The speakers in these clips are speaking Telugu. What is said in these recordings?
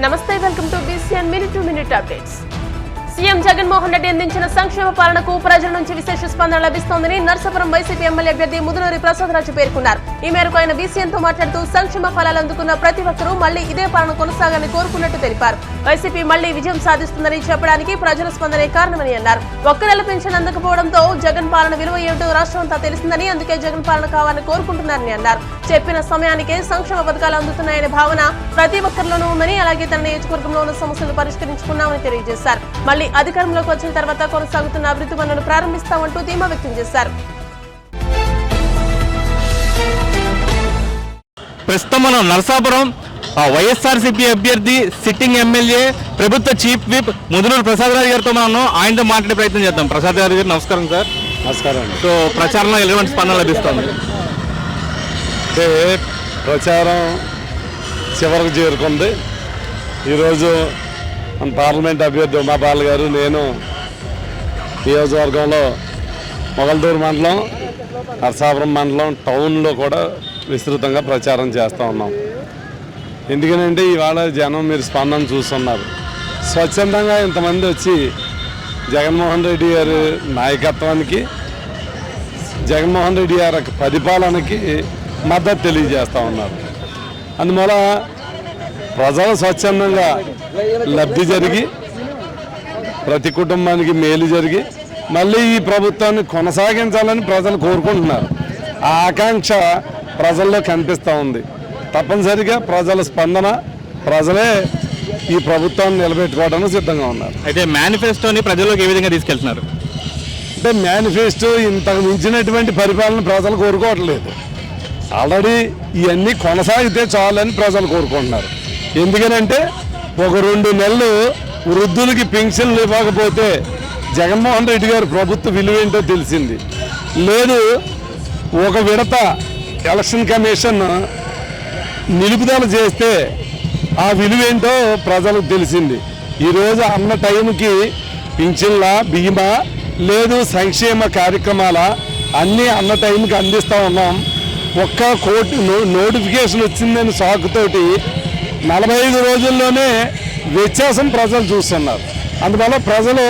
నమస్తే, welcome to BCN Minute to Minute Updates. CM Jaganmohan Reddy అందించిన సంక్షేమ పాలనకు ప్రజల నుంచి విశేష స్పందన లభిస్తోందని నర్సాపురం వైసీపీ ఎమ్మెల్యే అభ్యర్థి ముదునూరి ప్రసాదరాజు పేర్కొన్నారు. ఈ మేరకు ఆయన BCN తో మాట్లాడుతూ సంక్షేమ ఫలాలు అందుకున్న ప్రతి ఒక్కరూ మళ్లీ ఇదే పాలన కొనసాగాలని కోరుకున్నట్టు తెలిపారు. వైసీపీ మళ్లీ విజయం సాధిస్తుందని చెప్పడానికి ప్రజల స్పందనే కారణమని అన్నారు. ఒక్క నెల పెన్షన్ అందకపోవడంతో జగన్ పాలన విలువ ఏమిటో రాష్ట్రమంతా తెలిసిందని, అందుకే జగన్ పాలన కావాలని కోరుకుంటున్నారని అన్నారు. చెప్పిన సమయానికే సంక్షేమ పథకాలు అందుతున్నాయనే భావన ప్రతి ఒక్కరిలోనూ ఉందని, అలాగే తన నియోజకవర్గంలో ఉన్న సమస్యలు పరిష్కరించుకున్నామని తెలియజేశారు. మళ్లీ అధికారంలోకి వచ్చిన తర్వాత కొనసాగుతున్న అభివృద్ధి పనులను ప్రారంభిస్తామంటూ ధీమా వ్యక్తం చేశారు. ప్రస్తుతం మనం నరసాపురం వైఎస్ఆర్సీపీ అభ్యర్థి సిట్టింగ్ ఎమ్మెల్యే ప్రభుత్వ చీఫ్ విప్ ముదునూరు ప్రసాదరాజు గారితో మనం ఆయనతో మాట్లాడే ప్రయత్నం చేద్దాం. ప్రసాదరాజు గారు నమస్కారం సార్. నమస్కారం. సో ప్రచారంలో ఎలాంటి స్పందన లభిస్తుంది? అంటే ప్రచారం చివరికి చేరుకుంది. ఈరోజు మన పార్లమెంట్ అభ్యర్థి ఉమాబాల గారు, నేను నియోజకవర్గంలో మొగల్దూరు మండలం, నరసాపురం మండలం టౌన్లో కూడా విస్తృతంగా ప్రచారం చేస్తూ ఉన్నాం. ఎందుకనంటే ఇవాళ జనం మీరు స్పందన చూస్తున్నారు. స్వచ్ఛందంగా ఇంతమంది వచ్చి జగన్మోహన్ రెడ్డి గారి నాయకత్వానికి, జగన్మోహన్ రెడ్డి గారి పరిపాలనకి మద్దతు తెలియజేస్తూ ఉన్నారు. అందువల్ల ప్రజలు స్వచ్ఛందంగా లబ్ధి జరిగి ప్రతి కుటుంబానికి మేలు జరిగి మళ్ళీ ఈ ప్రభుత్వాన్ని కొనసాగించాలని ప్రజలు కోరుకుంటున్నారు. ఆ ఆకాంక్ష ప్రజల్లో కనిపిస్తూ ఉంది. తప్పనిసరిగా ప్రజల స్పందన, ప్రజలే ఈ ప్రభుత్వాన్ని నిలబెట్టుకోవడానికి సిద్ధంగా ఉన్నారు. అయితే మేనిఫెస్టోని ప్రజల్లోకి ఏ విధంగా తీసుకెళ్తున్నారు? అంటే మేనిఫెస్టో ఇంతకు మించినటువంటి పరిపాలన ప్రజలు కోరుకోవట్లేదు. ఆల్రెడీ ఇవన్నీ కొనసాగితే చాలని ప్రజలు కోరుకుంటున్నారు. ఎందుకనంటే ఒక 2 నెలలు వృద్ధులకి పెన్షన్లు ఇవ్వకపోతే జగన్మోహన్ రెడ్డి గారు ప్రభుత్వ విలువేంటో తెలిసింది. లేదు, ఒక విడత ఎలక్షన్ కమిషన్ నిలుపుదల చేస్తే ఆ విలువేంటో ప్రజలకు తెలిసింది. ఈరోజు అన్న టైంకి పింఛన్ల, బీమా లేదు, సంక్షేమ కార్యక్రమాల అన్నీ అన్న టైంకి అందిస్తూ ఉన్నాం. ఒక్క కోటి నోటిఫికేషన్ వచ్చిందని సాకుతోటి 45 రోజుల్లోనే వ్యత్యాసం ప్రజలు చూస్తున్నారు. అందువల్ల ప్రజలు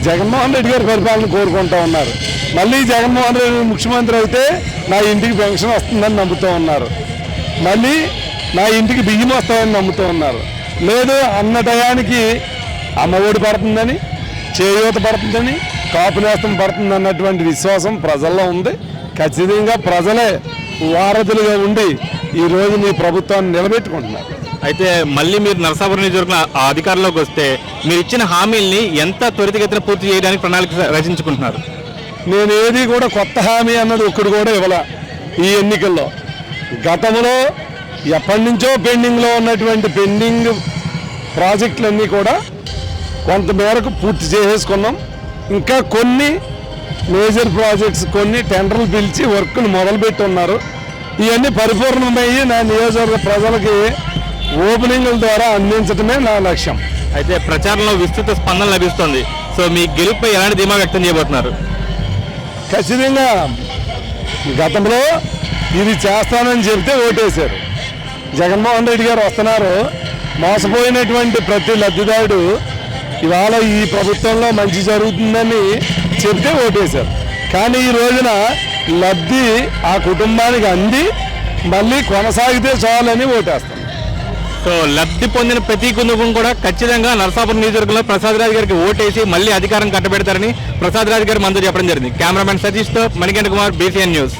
జగన్మోహన్ రెడ్డి గారి పరిపాలన కోరుకుంటూ ఉన్నారు. మళ్ళీ జగన్మోహన్ రెడ్డి ముఖ్యమంత్రి అయితే నా ఇంటికి పెన్షన్ వస్తుందని నమ్ముతూ ఉన్నారు. మళ్ళీ నా ఇంటికి బియ్యం వస్తాయని నమ్ముతూ ఉన్నారు. లేదు, అన్న టయానికి అమ్మఒడి పడుతుందని, చేయూత పడుతుందని, కాపు నేస్తం పడుతుంది అన్నటువంటి విశ్వాసం ప్రజల్లో ఉంది. ఖచ్చితంగా ప్రజలే వారధులుగా ఉండి ఈరోజు మీ ప్రభుత్వాన్ని నిలబెట్టుకుంటున్నారు. అయితే మళ్ళీ మీరు నరసాపురం నియోజకవర్గం అధికారంలోకి వస్తే మీరు ఇచ్చిన హామీల్ని ఎంత త్వరితగతిన పూర్తి చేయడానికి ప్రణాళిక రచించుకుంటున్నారు? నేను ఏది కూడా కొత్త హామీ అన్నది ఒక్కడు కూడా ఇవ్వాల. ఈ ఎన్నికల్లో గతంలో ఎప్పటి నుంచో పెండింగ్లో ఉన్నటువంటి పెండింగ్ ప్రాజెక్టులన్నీ కూడా కొంతమేరకు పూర్తి చేసేసుకున్నాం. ఇంకా కొన్ని మేజర్ ప్రాజెక్ట్స్, కొన్ని టెండర్లు పిలిచి వర్క్ను మొదలుపెట్టి ఉన్నారు. ఇవన్నీ పరిపూర్ణమయ్యి నా నియోజకవర్గ ప్రజలకి ఓపెనింగ్ల ద్వారా అందించడమే నా లక్ష్యం. అయితే ప్రచారంలో విస్తృత స్పందన లభిస్తుంది. సో మీ గెలుపుపై ఎలాంటి ధీమా వ్యక్తం చేయబోతున్నారు? ఖచ్చితంగా గతంలో ఇది చేస్తానని చెప్తే ఓటేశారు. జగన్మోహన్ రెడ్డి గారు వస్తున్నారు. మోసపోయినటువంటి ప్రతి లబ్ధిదారుడు ఇవాళ ఈ ప్రభుత్వంలో మంచి జరుగుతుందని చెప్తే ఓటేశారు. కానీ ఈ రోజున లబ్ధి ఆ కుటుంబానికి అంది మళ్ళీ కొనసాగితే చాలని ఓటేస్తాం. సో లబ్ధి పొందిన ప్రతి కుటుంబం కూడా ఖచ్చితంగా నరసాపురం నియోజకవర్గంలో ప్రసాదరాజు గారికి ఓటేసి మళ్ళీ అధికారం కట్టబెడతారని ప్రసాదరాజు గారు మనతో చెప్పడం జరిగింది. కెమెరామెన్ సతీష్తో మణికంఠ కుమార్, BCN న్యూస్.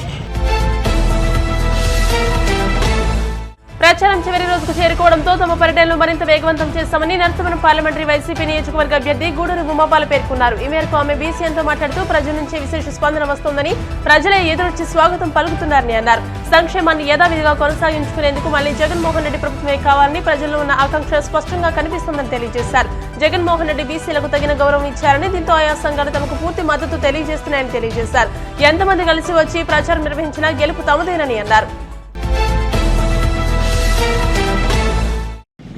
ప్రచారం చివరి రోజుకు చేరుకోవడంతో తమ పర్యటనను మరింత వేగవంతం చేస్తామని నరసాపురం పార్లమెంటరీ వైసీపీ నియోజకవర్గ అభ్యర్థి గూడూరు ఉమాబాల పేర్కొన్నారు. ఈ మేరకు ఆమె BCN తో మాట్లాడుతూ ప్రజల నుంచి విశేష స్పందన వస్తోందని, ప్రజలే ఎదురొచ్చి స్వాగతం పలుకుతున్నారని అన్నారు. సంక్షేమాన్ని యథావిధిగా కొనసాగించుకునేందుకు మళ్లీ జగన్మోహన్ రెడ్డి ప్రభుత్వమే కావాలని ప్రజల్లో ఉన్న ఆకాంక్ష స్పష్టంగా కనిపిస్తుందని తెలియజేశారు. జగన్మోహన్ రెడ్డి బీసీలకు తగిన గౌరవం ఇచ్చారని, దీంతో ఆయా సంఘాలు తమకు పూర్తి మద్దతు తెలియజేస్తున్నాయని తెలియజేశారు. ఎంతమంది కలిసి వచ్చి ప్రచారం నిర్వహించినా గెలుపు తమదేనని అన్నారు.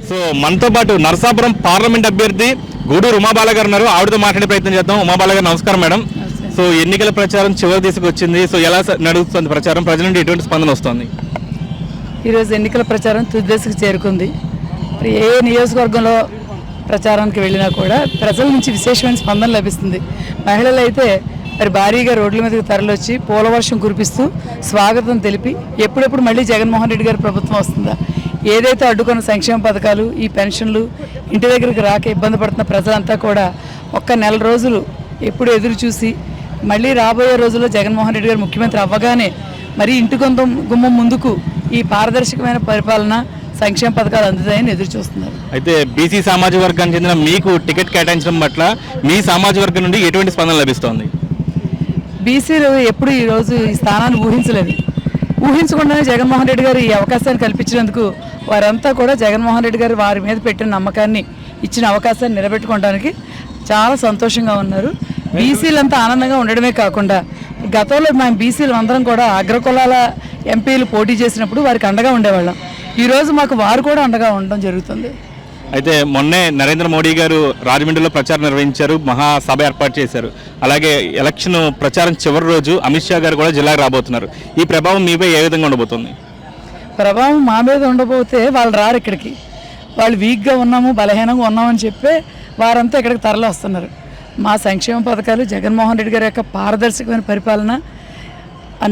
సో మనతో పాటు నరసాపురం పార్లమెంట్ అభ్యర్థి గూడూరు ఉమాబాల గారు ఉన్నారు. ఆవిడతో మాట్లాడే ప్రయత్నం చేద్దాం. ఉమాబాల గారు నమస్కారం మేడం. సో ఎన్నికల ప్రచారం చివరి దిశకు వచ్చింది. సో ఎలా నడుస్తుంది ప్రచారం? ప్రజల నుండి ఎటువంటి స్పందన వస్తుంది? ఈరోజు ఎన్నికల ప్రచారం తుది దశకు చేరుకుంది. ఏ నియోజకవర్గంలో ప్రచారానికి వెళ్ళినా కూడా ప్రజల నుంచి విశేషమైన స్పందన లభిస్తుంది. మహిళలు అయితే మరి భారీగా రోడ్ల మీదకి తరలివచ్చి పూలవర్షం కురిపిస్తూ స్వాగతం తెలిపి ఎప్పుడెప్పుడు మళ్ళీ జగన్మోహన్ రెడ్డి గారి ప్రభుత్వం వస్తుందా, ఏదైతే అడ్డుకున్న సంక్షేమ పథకాలు, ఈ పెన్షన్లు ఇంటి దగ్గరికి రాక ఇబ్బంది పడుతున్న ప్రజలంతా కూడా ఒక్క నెల రోజులు ఎప్పుడు ఎదురు చూసి మళ్ళీ రాబోయే రోజుల్లో జగన్మోహన్ రెడ్డి గారు ముఖ్యమంత్రి అవ్వగానే మరి ఇంటి గుమ్మం ముందుకు ఈ పారదర్శకమైన పరిపాలన, సంక్షేమ పథకాలు అందుతాయని ఎదురు చూస్తున్నారు. అయితే బీసీ సామాజిక వర్గానికి చెందిన మీకు టికెట్ కేటాయించడం పట్ల మీ సామాజిక వర్గం నుండి ఎటువంటి స్పందన లభిస్తోంది? బీసీలు ఎప్పుడు ఈరోజు ఈ స్థానాన్ని ఊహించలేదు. ఊహించకుండానే జగన్మోహన్ రెడ్డి గారు ఈ అవకాశాన్ని కల్పించినందుకు వారంతా కూడా జగన్మోహన్ రెడ్డి గారు వారి మీద పెట్టిన నమ్మకాన్ని, ఇచ్చిన అవకాశాన్ని నిలబెట్టుకోవడానికి చాలా సంతోషంగా ఉన్నారు. బీసీలంతా ఆనందంగా ఉండడమే కాకుండా గతంలో మేము బీసీలు అందరం కూడా అగ్రకులాల ఎంపీలు పోటీ చేసినప్పుడు వారికి అండగా ఉండేవాళ్ళం. ఈరోజు మాకు వారు కూడా అండగా ఉండడం జరుగుతుంది. అయితే మొన్నే నరేంద్ర మోడీ గారు రాజమండ్రిలో ప్రచారం నిర్వహించారు, మహాసభ ఏర్పాటు చేశారు. అలాగే ఎలక్షన్ ప్రచారం చివరి రోజు అమిత్ షా గారు కూడా జిల్లాకు రాబోతున్నారు. ఈ ప్రభావం మీపై ఏ విధంగా ఉండబోతుంది? ప్రభావం మా మీద ఉండబోతే వాళ్ళు రారు ఇక్కడికి. వాళ్ళు వీక్గా ఉన్నాము, బలహీనంగా ఉన్నామని చెప్పే వారంతా ఇక్కడికి తరలి వస్తున్నారు. మా సంక్షేమ పథకాలు, జగన్మోహన్ రెడ్డి గారి యొక్క పారదర్శకమైన పరిపాలన,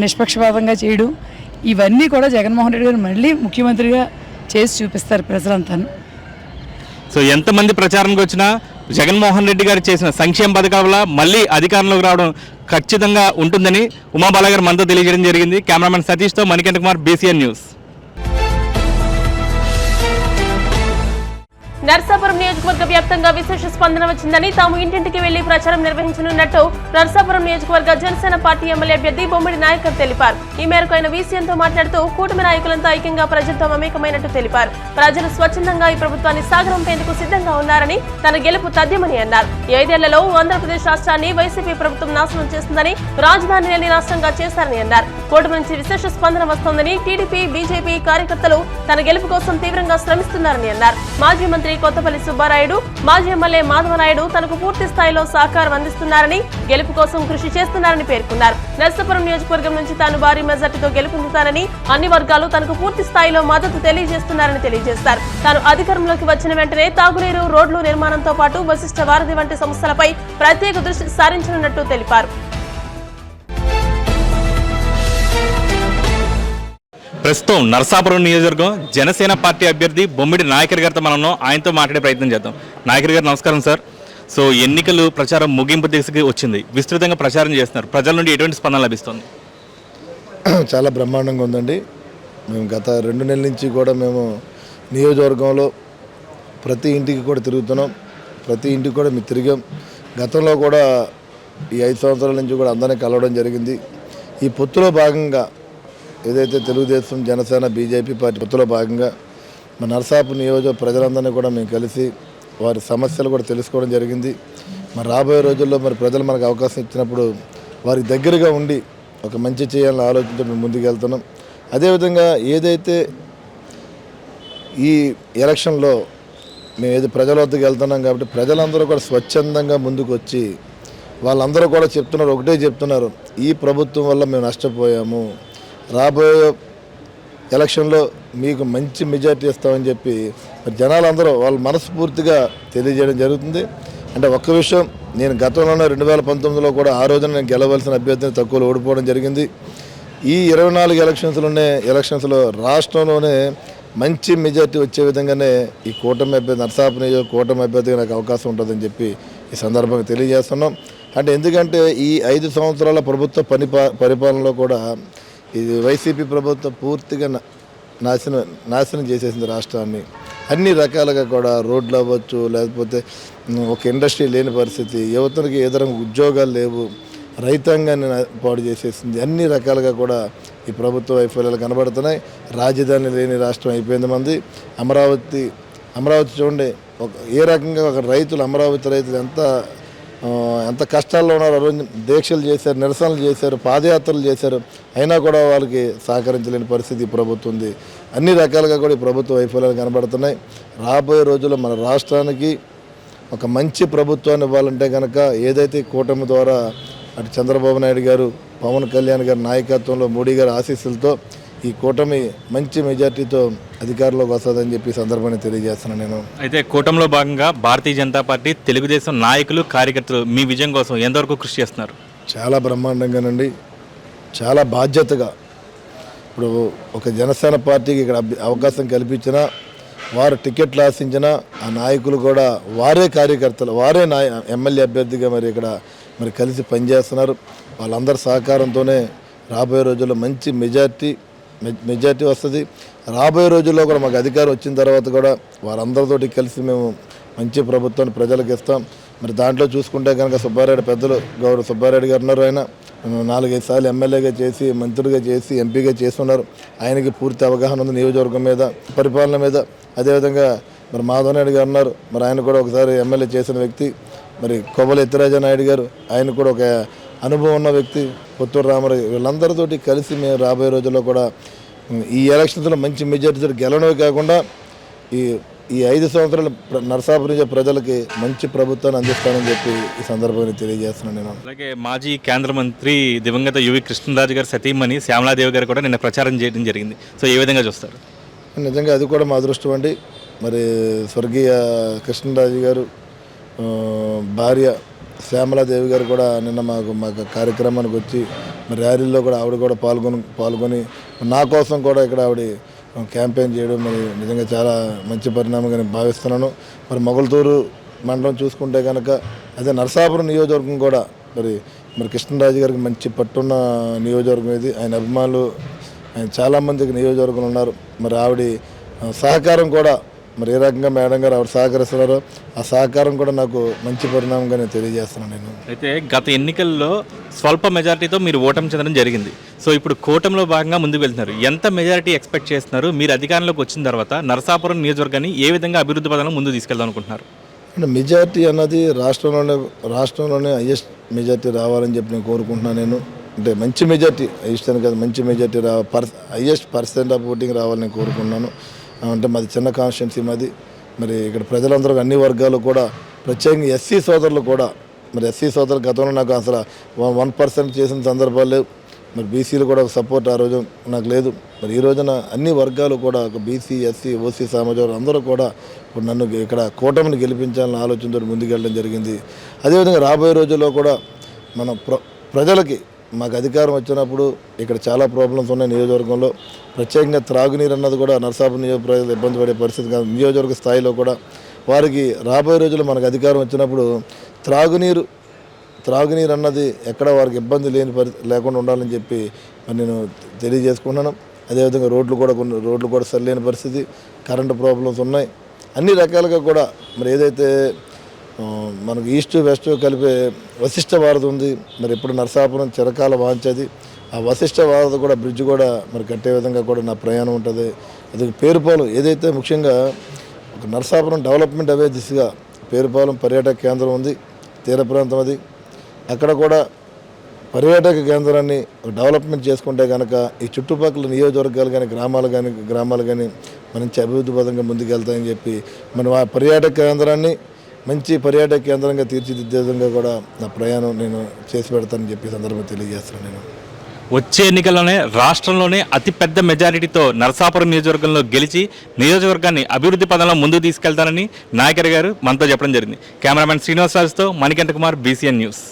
నిష్పక్షపాతంగా చేయడం, ఇవన్నీ కూడా జగన్మోహన్ రెడ్డి గారు మళ్ళీ ముఖ్యమంత్రిగా చేసి చూపిస్తారు ప్రజలంతా. సో ఎంతమంది ప్రచారానికి వచ్చినా జగన్మోహన్ రెడ్డి గారు చేసిన సంక్షేమ పథకాల వల్ల మళ్ళీ అధికారంలోకి రావడం ఖచ్చితంగా ఉంటుందని ఉమాబాల గారు మనతో తెలియజేయడం జరిగింది. కెమెరామెన్ సతీష్తో మణికంఠ కుమార్, BCN న్యూస్. నర్సాపురం నియోజకవర్గ వ్యాప్తంగా విశేష స్పందన వచ్చిందని, తాము ఇంటింటికి వెళ్లి ప్రచారం నిర్వహించనున్నట్టు నర్సాపురం నియోజకవర్గ జనసేన పార్టీ ఎమ్మెల్యే అభ్యర్థి బొమ్మిడి నాయకర్ తెలిపారు. ఈ మేరకు ఆయన VCNతో మాట్లాడుతూ కూటమి నాయకులంతా ఐక్యంగా ప్రజలతో మమేకమైనట్టు తెలిపారు. ప్రజలు స్వచ్ఛందంగా ఈ ప్రభుత్వాన్ని సాగనంపేందుకు సిద్ధంగా ఉన్నారని, తన గెలుపు తథ్యమని అన్నారు. 5 ఏళ్లలో ఆంధ్రప్రదేశ్ రాష్ట్రాన్ని వైసీపీ ప్రభుత్వం నాశనం చేస్తుందని, రాజధాని లేని రాష్ట్రంగా చేశారని అన్నారు. కూటమి నుంచి విశేష స్పందన వస్తోందని, టీడీపీ, బీజేపీ కార్యకర్తలు తన గెలుపు కోసం తీవ్రంగా శ్రమిస్తున్నారని అన్నారు. మాజీ మంత్రి కొత్తపల్లి సుబ్బారాయుడు, మాజీ ఎమ్మెల్యే మాధవనాయుడు తనకు పూర్తి స్థాయిలో సహకారం అందిస్తున్నారని, గెలుపు కోసం కృషి చేస్తున్నారని పేర్కొన్నారు. నర్సాపురం నియోజకవర్గం నుంచి తాను భారీ మెజార్టీతో గెలుపొందుతానని, అన్ని వర్గాలు తనకు పూర్తి స్థాయిలో మద్దతు తెలియజేస్తున్నారని తెలియజేస్తారు. తాను అధికారంలోకి వచ్చిన వెంటనే తాగునీరు, రోడ్లు నిర్మాణంతో పాటు వశిష్ఠ వారధి వంటి సమస్యలపై ప్రత్యేక దృష్టి సారించనున్నట్టు తెలిపారు. ప్రస్తుతం నర్సాపురం నియోజకవర్గం జనసేన పార్టీ అభ్యర్థి బొమ్మిడి నాయకర్ గారితో మనం ఆయనతో మాట్లాడే ప్రయత్నం చేద్దాం. నాయకర్ గారు నమస్కారం సార్. సో ఎన్నికలు ప్రచారం ముగింపు దిశకి వచ్చింది, విస్తృతంగా ప్రచారం చేస్తున్నారు. ప్రజల నుండి ఎటువంటి స్పందన లభిస్తుంది? చాలా బ్రహ్మాండంగా ఉందండి. మేము గత 2 నెలల నుంచి కూడా మేము నియోజకవర్గంలో ప్రతి ఇంటికి కూడా తిరుగుతున్నాం, ప్రతి ఇంటికి కూడా మేము తిరిగాం. గతంలో కూడా ఈ 5 సంవత్సరాల నుంచి కూడా అందరినీ కలవడం జరిగింది. ఈ పొత్తులో భాగంగా ఏదైతే తెలుగుదేశం, జనసేన, బీజేపీ పార్టీ పొత్తులో భాగంగా మన నర్సాపు నియోజక ప్రజలందరినీ కూడా మేము కలిసి వారి సమస్యలు కూడా తెలుసుకోవడం జరిగింది. మరి రాబోయే రోజుల్లో మరి ప్రజలు మనకు అవకాశం ఇచ్చినప్పుడు వారికి దగ్గరగా ఉండి ఒక మంచి చేయాలని ఆలోచించి మేము ముందుకు వెళ్తున్నాం. అదేవిధంగా ఏదైతే ఈ ఎలక్షన్లో మేము ఏది ప్రజల వద్దకు వెళ్తున్నాం కాబట్టి ప్రజలందరూ కూడా స్వచ్ఛందంగా ముందుకు వచ్చి వాళ్ళందరూ కూడా చెప్తున్నారు, ఒకటే చెప్తున్నారు, ఈ ప్రభుత్వం వల్ల మేము నష్టపోయాము, రాబోయే ఎలక్షన్లో మీకు మంచి మెజార్టీ ఇస్తామని చెప్పి మరి జనాలందరూ వాళ్ళు మనస్ఫూర్తిగా తెలియజేయడం జరుగుతుంది. అంటే ఒక్క విషయం, నేను గతంలోనే 2019లో కూడా ఆ రోజున నేను గెలవలసిన అభ్యర్థిని తక్కువలో ఓడిపోవడం జరిగింది. ఈ 24 ఎలక్షన్స్లో రాష్ట్రంలోనే మంచి మెజార్టీ వచ్చే విధంగానే ఈ కూటమి అభ్యర్థి నర్సాపు నియోజక కూటమి అభ్యర్థిగా నాకు అవకాశం ఉంటుందని చెప్పి ఈ సందర్భంగా తెలియజేస్తున్నాం. అంటే ఎందుకంటే ఈ 5 సంవత్సరాల ప్రభుత్వ పరిపాలనలో కూడా ఇది వైసీపీ ప్రభుత్వం పూర్తిగా నాశనం చేసేసింది రాష్ట్రాన్ని. అన్ని రకాలుగా కూడా రోడ్లు అవ్వచ్చు, లేకపోతే ఒక ఇండస్ట్రీ లేని పరిస్థితి, యువతకి ఏదైనా ఉద్యోగాలు లేవు, రైతాంగాన్ని పాడు చేసేసింది. అన్ని రకాలుగా కూడా ఈ ప్రభుత్వ వైఫల్యాలు కనబడుతున్నాయి. రాజధాని లేని రాష్ట్రం అయిపోయింది మంది. అమరావతి చూడండి, ఏ రకంగా ఒక రైతులు, అమరావతి రైతులు ఎంత కష్టాల్లో ఉన్నారో. రోజు దీక్షలు చేశారు, నిరసనలు చేశారు, పాదయాత్రలు చేశారు, అయినా కూడా వాళ్ళకి సహకరించలేని పరిస్థితి ఈ ప్రభుత్వం ఉంది. అన్ని రకాలుగా కూడా ఈ ప్రభుత్వ వైఫల్యాలు కనబడుతున్నాయి. రాబోయే రోజుల్లో మన రాష్ట్రానికి ఒక మంచి ప్రభుత్వాన్ని ఇవ్వాలంటే కనుక ఏదైతే కూటమి ద్వారా అటు చంద్రబాబు నాయుడు గారు, పవన్ కళ్యాణ్ గారి నాయకత్వంలో, మోడీ గారి ఆశీస్సులతో ఈ కూటమి మంచి మెజార్టీతో అధికారంలోకి వస్తుందని చెప్పి సందర్భాన్ని తెలియజేస్తున్నాను నేను. అయితే కూటమిలో భాగంగా భారతీయ జనతా పార్టీ, తెలుగుదేశం నాయకులు, కార్యకర్తలు మీ విజయం కోసం ఎంతవరకు కృషి చేస్తున్నారు? చాలా బ్రహ్మాండంగానండి, చాలా బాధ్యతగా. ఇప్పుడు ఒక జనసేన పార్టీకి ఇక్కడ అవకాశం కల్పించినా, వారు టికెట్లు ఆశించిన ఆ నాయకులు కూడా వారే కార్యకర్తలు, వారే ఎమ్మెల్యే అభ్యర్థిగా మరి కలిసి పనిచేస్తున్నారు. వాళ్ళందరి సహకారంతోనే రాబోయే రోజుల్లో మంచి మెజార్టీ వస్తుంది. రాబోయే రోజుల్లో కూడా మాకు అధికారం వచ్చిన తర్వాత కూడా వారందరితోటి కలిసి మేము మంచి ప్రభుత్వాన్ని ప్రజలకు ఇస్తాం. మరి దాంట్లో చూసుకుంటే కనుక సుబ్బారెడ్డి పెద్దలు గౌరవ సుబ్బారెడ్డి గారు ఉన్నారు. ఆయన 4-5 సార్లు ఎమ్మెల్యేగా చేసి, మంత్రిగా చేసి, ఎంపీగా చేస్తున్నారు. ఆయనకి పూర్తి అవగాహన ఉంది నియోజకవర్గం మీద, పరిపాలన మీద. అదేవిధంగా మరి మాధవనాయుడు గారు ఉన్నారు. మరి ఆయన కూడా ఒకసారి ఎమ్మెల్యే చేసిన వ్యక్తి. మరి కొవ్వల ఎత్తిరాజనాయుడు గారు, ఆయన కూడా ఒక అనుభవం ఉన్న వ్యక్తి. పుత్తూరు రామారావు, వీళ్ళందరితోటి కలిసి మేము రాబోయే రోజుల్లో కూడా ఈ ఎలక్షన్స్లో మంచి మెజార్టీతో గెలవడమే కాకుండా ఈ 5 సంవత్సరాలు నరసాపురం ప్రజలకి మంచి ప్రభుత్వాన్ని అందిస్తానని చెప్పి ఈ సందర్భంగా తెలియజేస్తున్నాను నేను. అలాగే మాజీ కేంద్ర మంత్రి దివంగత యువి కృష్ణరాజు గారు సతీమణి శ్యామలాదేవి గారు కూడా నిన్న ప్రచారం చేయడం జరిగింది. సో ఏ విధంగా చూస్తారు? నిజంగా అది కూడా మా అదృష్టం అండి. మరి స్వర్గీయ కృష్ణరాజు గారు భార్య శ్యామలాదేవి గారు కూడా నిన్న మాకు కార్యక్రమానికి వచ్చి మరి ర్యాలీలో కూడా ఆవిడ కూడా పాల్గొని నా కోసం కూడా ఇక్కడ ఆవిడ క్యాంపెయిన్ చేయడం మరి నిజంగా చాలా మంచి పరిణామంగా నేను భావిస్తున్నాను. మరి మొగల్తూరు మండలం చూసుకుంటే కనుక అదే నరసాపురం నియోజకవర్గం కూడా మరి కృష్ణరాజు గారికి మంచి పట్టున్న నియోజకవర్గం ఇది. ఆయన అభిమానులు ఆయన చాలామందికి నియోజకవర్గంలో ఉన్నారు. మరి ఆవిడ సహకారం కూడా మరి ఏ రకంగా మేడం గారు ఆవిడ సహకరిస్తున్నారో ఆ సహకారం కూడా నాకు మంచి పరిణామంగా నేను తెలియజేస్తున్నాను నేను. అయితే గత ఎన్నికల్లో స్వల్ప మెజారిటీతో మీరు ఓటమి చెందడం జరిగింది. సో ఇప్పుడు కూటమిలో భాగంగా ముందుకు వెళ్తున్నారు. ఎంత మెజారిటీ ఎక్స్పెక్ట్ చేస్తున్నారు? మీరు అధికారంలోకి వచ్చిన తర్వాత నరసాపురం నియోజకవర్గాన్ని ఏ విధంగా అభివృద్ధి పదంలో ముందు తీసుకెళ్దాం అనుకుంటున్నారు? అంటే మెజార్టీ అన్నది రాష్ట్రంలోనే హైయెస్ట్ మెజార్టీ రావాలని చెప్పి నేను కోరుకుంటున్నాను నేను. అంటే మంచి మెజార్టీ, హైయెస్ట్ అని కాదు, మంచి majority highest percent of voting రావాలని నేను కోరుకుంటున్నాను. అంటే మాది చిన్న కాన్స్టిట్యున్సీ మాది. మరి ఇక్కడ ప్రజలందరూ అన్ని వర్గాలు కూడా, ప్రత్యేకంగా ఎస్సీ సోదరులు కూడా, మరి ఎస్సీ సోదరులు గతంలో నాకు అసలు 1% చేసిన సందర్భాలు లేవు. మరి బీసీలు కూడా ఒక సపోర్ట్ ఆ రోజు నాకు లేదు. మరి ఈ రోజున అన్ని వర్గాలు కూడా ఒక బీసీ, ఎస్సీ, ఓసీ సమాజం అందరూ కూడా ఇప్పుడు నన్ను ఇక్కడ కూటమిని గెలిపించాలని ఆలోచనతో ముందుకెళ్ళడం జరిగింది. అదేవిధంగా రాబోయే రోజుల్లో కూడా మన ప్రజలకి మాకు అధికారం వచ్చినప్పుడు ఇక్కడ చాలా ప్రాబ్లమ్స్ ఉన్నాయి నియోజకవర్గంలో. ప్రత్యేకంగా త్రాగునీరు అన్నది కూడా నరసాపురం ప్రజలు ఇబ్బంది పడే పరిస్థితి కాదు. నియోజకవర్గ స్థాయిలో కూడా వారికి రాబోయే రోజుల్లో మనకు అధికారం వచ్చినప్పుడు త్రాగునీరు అన్నది ఎక్కడ వారికి ఇబ్బంది లేకుండా ఉండాలని చెప్పి నేను తెలియజేసుకున్నాను. అదేవిధంగా కొన్ని రోడ్లు కూడా సరిలేని పరిస్థితి, కరెంటు ప్రాబ్లమ్స్ ఉన్నాయి. అన్ని రకాలుగా కూడా మరి ఏదైతే మనకు ఈస్ట్ వెస్ట్ కలిపే వశిష్ఠ వారధి ఉంది. మరి ఇప్పుడు నరసాపురం చిరకాల వాంచది. ఆ వశిష్ఠ వారధి కూడా బ్రిడ్జ్ కూడా మరి కట్టే విధంగా కూడా నా ప్రయాణం ఉంటుంది. అది పేరుపాలెం ఏదైతే ముఖ్యంగా ఒక నరసాపురం డెవలప్మెంట్ అవే దిశగా పేరుపాలెం పర్యాటక కేంద్రం ఉంది, తీర ప్రాంతం అది. అక్కడ కూడా పర్యాటక కేంద్రాన్ని డెవలప్మెంట్ చేసుకుంటే కనుక ఈ చుట్టుపక్కల నియోజకవర్గాలు కానీ గ్రామాలు కానీ మంచి అభివృద్ధి పదంగా ముందుకెళ్తాయని చెప్పి మనం ఆ పర్యాటక కేంద్రాన్ని మంచి పర్యాటక కేంద్రంగా తీర్చిదిద్దే విధంగా కూడా నా ప్రయాణం నేను చేసి పెడతానని చెప్పి సందర్భంగా తెలియజేస్తున్నాను నేను. వచ్చే ఎన్నికల్లోనే రాష్ట్రంలోనే అతిపెద్ద మెజారిటీతో నరసాపురం నియోజకవర్గంలో గెలిచి నియోజకవర్గాన్ని అభివృద్ధి పదంలో ముందుకు తీసుకెళ్తానని నాయకర్ గారు మనతో చెప్పడం జరిగింది. కెమెరామెన్ శ్రీనివాసరాజుతో మణికంఠ కుమార్, BCN న్యూస్.